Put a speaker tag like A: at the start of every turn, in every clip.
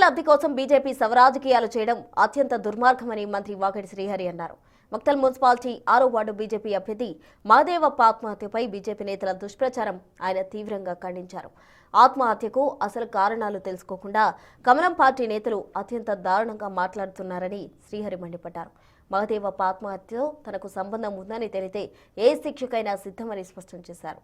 A: లబ్ధి కోసం బీజేపీ సవరాజకీయాలు చేయడం అత్యంత దుర్మార్గమని మంత్రి వాకటి శ్రీహరి అన్నారు. మక్తల్ మున్సిపాలిటీ 6వ వార్డు బీజేపీ అభ్యర్థి మహదేవప్ప ఆత్మహత్యపై బీజేపీ నేతల దుష్ప్రచారం ఆయన తీవ్రంగా ఖండించారు. ఆత్మహత్యకు అసలు కారణాలు తెలుసుకోకుండా కమలం పార్టీ నేతలు అత్యంత దారుణంగా మాట్లాడుతున్నారని శ్రీహరి మండిపడ్డారు. మహదేవప్ప ఆత్మహత్యతో తనకు సంబంధం ఉందని తెలితే ఏ శిక్షకైనా సిద్ధమని స్పష్టం చేశారు.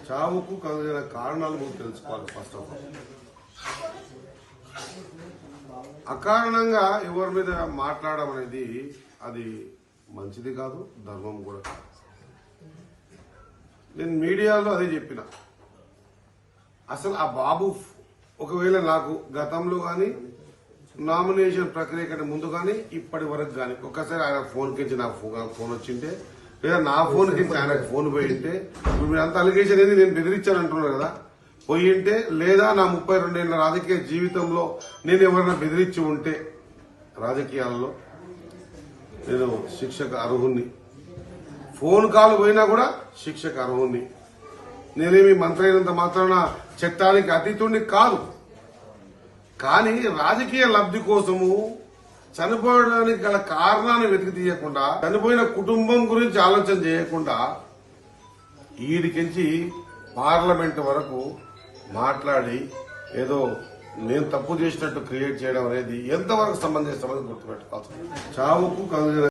B: చావుకు కలిగిన కారణాలు మీరు తెలుసుకోవాలి. ఫస్ట్ ఆఫ్ ఆల్ అకారణంగా ఎవరి మీద మాట్లాడడం అనేది అది మంచిది కాదు, ధర్మం కూడా కాదు. నేను మీడియాలో అదే చెప్పిన. అసలు ఆ బాబు ఒకవేళ నాకు గతంలో కానీ నామినేషన్ ప్రక్రియ కంటే ముందు కానీ ఇప్పటి వరకు కానీ ఒక్కసారి ఆయన ఫోన్కి నాకు ఫోన్ వచ్చింటే లేదా నా ఫోన్కి ఆయనకు ఫోన్ పోయింటే ఇప్పుడు మీరు అంత అలిగేషన్ ఏది నేను బెదిరించాను అంటున్నారు కదా, పోయింటే లేదా నా 32 ఏళ్ల రాజకీయ జీవితంలో నేను ఎవరైనా బెదిరించి ఉంటే రాజకీయాల్లో నేను శిక్షకు అర్హుణ్ణి. ఫోన్ కాల్ పోయినా కూడా శిక్షకు అర్హుణ్ణి. నేనేమి మంత్రి అయినంత మాత్రాన చట్టానికి అతీతుడిని కాదు. కానీ రాజకీయ లబ్ధి కోసము చనిపోవడానికి గల కారణాన్ని వెతికి తీయకుండా, చనిపోయిన కుటుంబం గురించి ఆలోచన చేయకుండా ఈడికించి పార్లమెంట్ వరకు మాట్లాడి ఏదో నేను తప్పు చేసినట్టు క్రియేట్ చేయడం అనేది ఎంతవరకు సమంజసమని గుర్తుపెట్టుకోవాలి. చావుకు కలిగిన